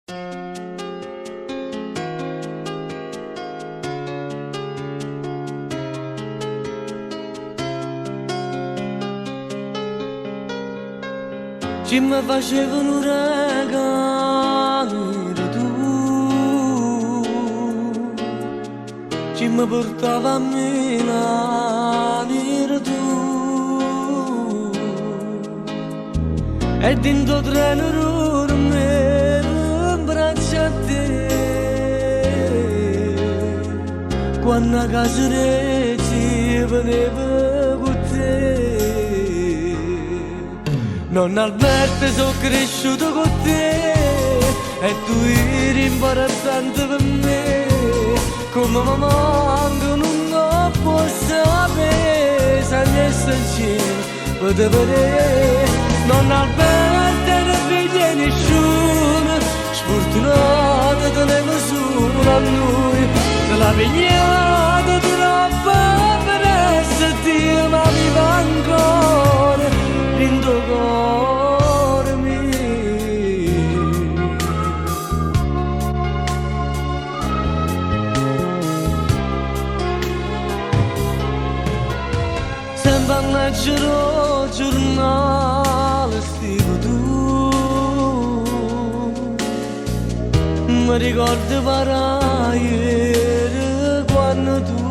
Ci mi facevano regali tu, ci mi portava a Milano tu, e dentro treno me abbraccia a te, quando a casa ci venevo con te. Nonno Alberto, sono cresciuto con te e tu eri imbarazzante per me, come mi manco non lo può sapere, se adesso insieme potevo vedere. Nonno Alberto non figlia nessuno, sfortunato tenevo solo a noi, te la pigliata troppo per essere, ma vivo ancora in tuo cuore mio. Sempre a leggere giornale stivo tu, mi ricordo ieri quando tu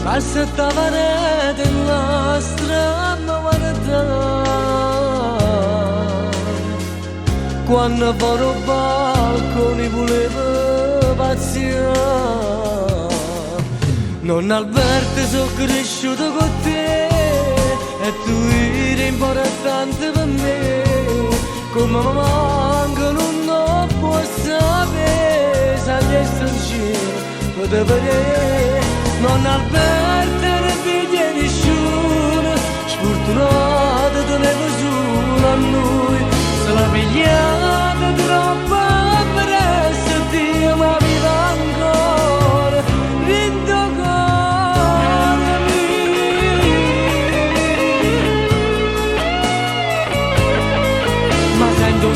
aspettava rete la strana guarda, quando fuori al balcone volevo pazziare. Nonno Alberto, sono cresciuto con te e tu eri importante per me, come mi manca non lo può sapere, se adesso insieme potevo vedere. Nonno Alberto non figlia nessuno, sfortunato tenevo solo a noi, se la pigliata troppo per essere, ma vivo ancora in tuo cuore mio. Ma sento